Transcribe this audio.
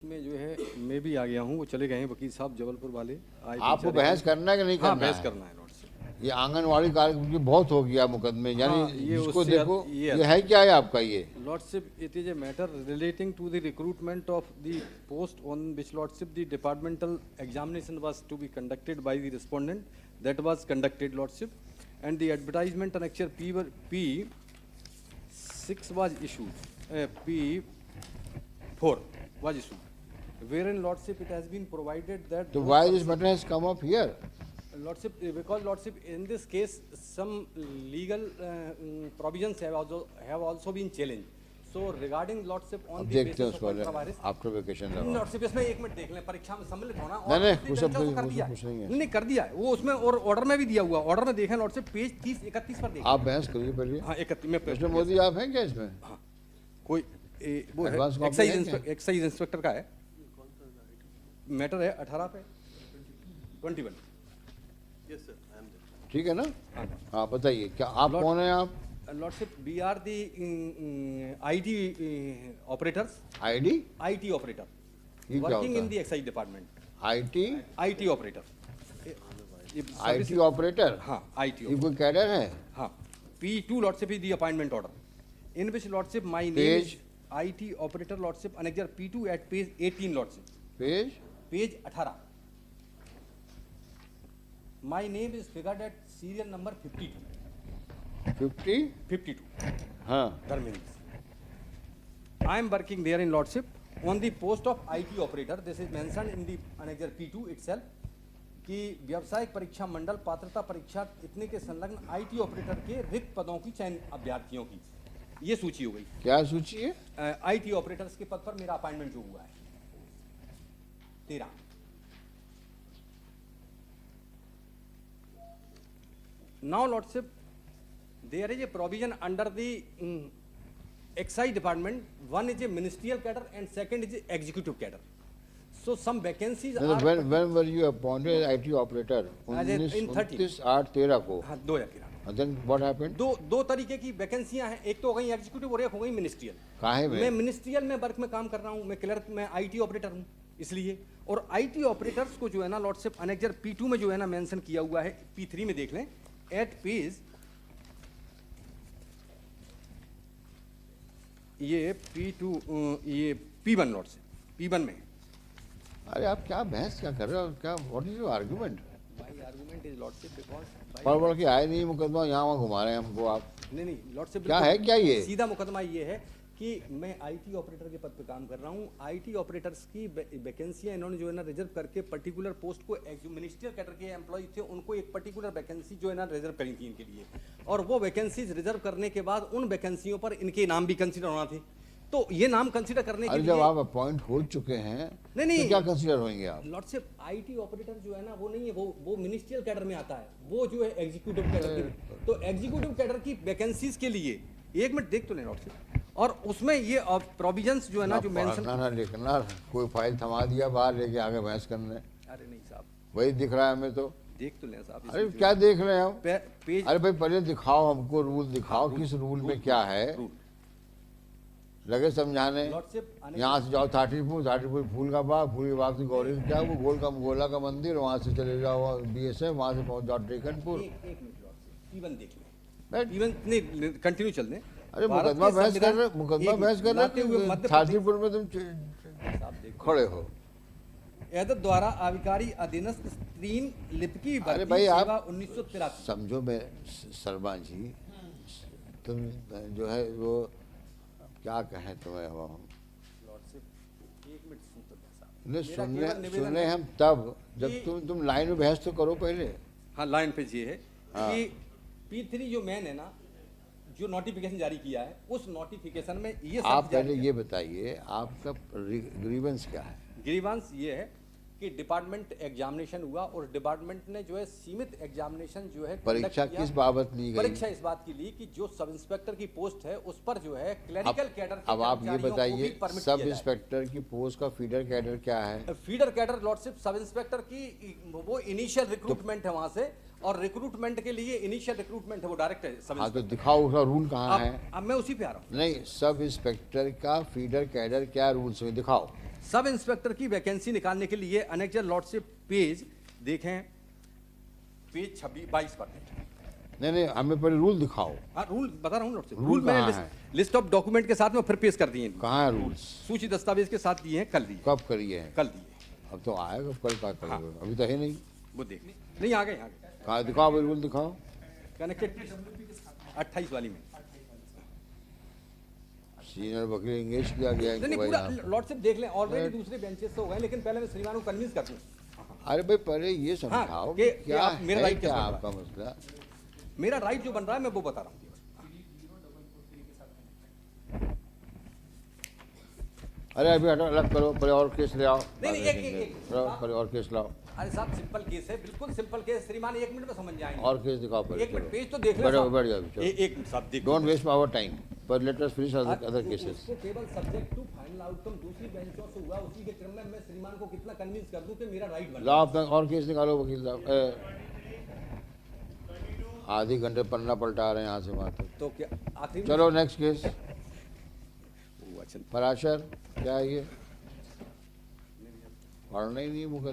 में जो है मैं भी आ गया हूँ। वो चले गए हैं वकील साहब जबलपुर वाले। आए आपको बहस करना है कि नहीं करना? हाँ, बहस करना है लॉर्ड से। ये आंगनवाड़ी कार्यक्रम बहुत हो गया मुकदमे, यानी हाँ, ये जिसको उससे देखो ये ये है क्या है आपका ये? Lordship, it is a matter relating to the recruitment of the post on which Lordship the departmental examination was to be conducted by the respondent. That was conducted, Lordship, and the advertisement annexure P6 was issued. P4 was issued, wherein Lordship it has been provided that. So why this matter has come up here? Lordship, because Lordship, in this case, some legal provisions have also been challenged. So regarding Lordship on अब the देखते हैं basis उस of पर ultra-virus, after vacation Lordship इसमें एक minute देख लें, परीक्षा में सम्मिलित होना नहीं, नहीं, और कुछ उसने अब- कर कुछ दिया कुछ नहीं है। नहीं कर दिया है वो उसमें, और ऑर्डर में भी दिया हुआ। ऑर्डर में देखें Lordship पेज 30-31 पर देखें। आप बहस करिए पहले। हाँ, 31 में कृष्ण मोदी आप हैं क्या इसमें? हाँ, कोई वो है Advance copy है क्या? एक्साइज इंस्पेक्टर का है मैटर, है 18 पे 21। ठीक है ना? हाँ बताइए, क्या आप कौन है? आप Lordship, we are the IT operators. ID IT operator. ये क्या Working होता in है? the excise department. IT IT operator. IT operator? हाँ, IT ये operator. कोई कैडर है? हाँ, P2 Lordship is the appointment order. In which Lordship my name Page? is IT operator Lordship annexure P2 at page 18 Lordship. Page Page 18. My name is figured at serial number 52. 52. हाँ Dharmendra. I am working there in Lordship on the post of IT operator. This is mentioned in the annexure P2 itself कि व्यावसायिक परीक्षा मंडल पात्रता परीक्षा इतने के संलग्न IT operator के रिक्त पदों की चयन अभ्यर्थियों की ये सूची हो गई। क्या सूची है? IT ऑपरेटर्स के पद पर मेरा अपॉइंटमेंट जो हुआ है 13। Now Lordship, there is a provision under the excise department. One is a ministerial cadre and second is a executive cadre. So some vacancies are. when were you appointed IT operator? As in 30. 29/8/13 को। हाँ, 2013। And then what happened? दो तरीके की वैकेंसियां हैं, एक तो हो गई एग्जीक्यूटिव और एक हो गई मिनिस्ट्रियल। काहे में? मैं मिनिस्ट्रियल में वर्क में काम कर रहा हूँ, मैं क्लर्क में IT ऑपरेटर हूँ इसलिए। और IT ऑपरेटर्स को जो है ना लॉर्डशिप अनेक्जर P2 में जो है ना मेंशन किया हुआ है, P3 में देख लें एट पेज ये P2 ये P1 लॉर्डशिप P1 में। अरे आप क्या बहस क्या कर रहे हो? क्या what is your argument? My argument is lordship because पढ़ के आए नहीं मुकदमा, यहाँ वहाँ घुमा रहे हैं हमको आप। नहीं लॉर्डशिप क्या है क्या ये? सीधा मुकदमा ये है कि मैं IT ऑपरेटर के पद पे काम कर रहा हूँ। IT ऑपरेटर्स की वैकेंसियां इन्होंने जो है ना रिजर्व करके पर्टिकुलर पोस्ट को जो मिनिस्ट्रियल कैडर के एम्प्लॉय थे उनको एक पर्टिकुलर वैकेंसी जो है ना रिजर्व करी थी इनके लिए, और वो वैकेंसीज रिजर्व करने के बाद उन वैकेंसियों पर इनके नाम भी कंसिडर होना थे। तो ये नाम कंसिडर करने के लिए जब आप अपॉइंट हो चुके हैं नहीं तो क्या कंसिडर होंगे आप? लॉर्डशिप IT ऑपरेटर जो है ना वो नहीं है, वो मिनिस्ट्रियल कैडर में आता है, वो जो है एग्जीक्यूटिव कैडर। तो एग्जीक्यूटिव कैडर की वैकेंसीज के लिए एक मिनट देख तो लें लॉर्डशिप, और उसमें ये प्रोविजंस जो है ना जो मेंशन ना लिखना, कोई फाइल थमा दिया बाहर लेके आगे बहस करने। अरे नहीं साहब, वही दिख रहा है हमें तो। देख तो लें साहब। अरे क्या देख रहे हैं हम? पेज अरे भाई पहले दिखाओ हमको, रूल दिखाओ, किस रूल में क्या है, लगे समझाने। यहाँ से जाओ थाटीपुर फूल का बाग, फूल के बाग से गौरी क्या वो गोला का मंदिर, वहाँ से चले जाओ BSF, वहाँ से पहुँच जाओ टेकनपुर। एक मिनट लॉर्डशिप P1 देख लें। P1 नहीं कंटिन्यू चल दें। अरे मुकदमा बहस कर रहे, थाटीपुर में तुम खड़े हो। एदत द्वारा आविकारी अधीनस्थ 3 लिपिकी अरे भाई आप 1983 समझो, मैं शर्मा जी तुम जो है वो क्या कहें तुम्हें अब हम लॉर्डशिप एक मिनट सुन तो साहब। सुने हम तब जब तुम लाइन में बहस तो करो पहले। हाँ, लाइन पे ये है कि P3 जो मैन है ना जो नोटिफिकेशन जारी किया है, उस नोटिफिकेशन में ये आप पहले ये बताइए आपका ग्रीवेंस क्या है? ग्रीवांस ये है कि डिपार्टमेंट एग्जामिनेशन हुआ और डिपार्टमेंट ने जो है सीमित एग्जामिनेशन जो है परीक्षा किस बाबत ली गई? परीक्षा इस बात की ली कि जो सब इंस्पेक्टर की पोस्ट है उस पर जो है क्लरिकल कैडर। अब आप ये बताइए सब इंस्पेक्टर की पोस्ट का फीडर कैडर क्या है? Feeder cadre lordship sub inspector की वो इनिशियल रिक्रूटमेंट है वहां से, और रिक्रूटमेंट के लिए इनिशियल रिक्रूटमेंट है वो डायरेक्ट है सब। हाँ तो दिखाओ उसका रूल कहाँ है? अब मैं उसी पे आ रहा हूँ। नहीं, सब इंस्पेक्टर का फीडर कैडर क्या रूल्स में दिखाओ। सब इंस्पेक्टर की वैकेंसी निकालने के लिए अनेक्जर लॉर्डशिप पेज देखें, पेज 22 पर देखें। नहीं हमें पहले रूल दिखाओ। हाँ, रूल बता रहा हूँ लॉर्डशिप। रूल मैंने कहाँ है? लिस्ट ऑफ डॉक्यूमेंट के साथ में फिर पेश कर दिए हैं। कहाँ है रूल्स? सूची दस्तावेज के साथ दिए हैं, कल दिए। कब करिए हैं? कल दिए। अब तो आएगा, कल क्या करेगा? हाँ। अभी तो है नहीं। वो देख नहीं, आ गए। कहाँ दिखाओ भाई, रूल दिखाओ। कनेक्टेड 28 वाली में सीनियर वकील एंगेज किया गया है नहीं इनको भाई पूरा यहाँ पे। लॉर्डशिप देख लें, ऑलरेडी दूसरे बेंचेस से हो गए, लेकिन पहले मैं श्रीमान को कन्विंस कर दूं। अरे भाई पहले ये समझाओ कि क्या आप मेरा है, राइट क्या कैसे बन आपका मसला? मेरा राइट जो बन रहा है मैं वो बता रहा हूँ। अरे अभी हटो, अलग करो, पहले और केस ले आओ। नहीं, एक। पहले और केस लाओ। अरे साहब सिंपल केस है, बिल्कुल सिंपल केस। श्रीमान 1 मिनट में समझ जाएंगे। और केस दिखाओ पहले। एक मिनट पेज तो देख ले बैठो, साहब। बैठ जाओ, चलो। एक मिनट साहब देखो। डोंट वेस्ट आवर टाइम, पर let us finish other cases. उसको केवल सब्जेक्ट टू फाइनल आउटकम दूसरी बेंचों से हुआ, उसी के क्रम में मैं श्रीमान को कितना कन्विंस कर दूं कि मेरा राइट बन लाओ अपना और केस निकालो वकील साहब। आधे घंटे पन्ना पलटा रहे हैं यहाँ से वहाँ तक। तो क्या आखिरी में- चलो नेक्स्ट केस। अच्छा पराशर क्या है ये? पढ़ना ही नहीं मुकदमा।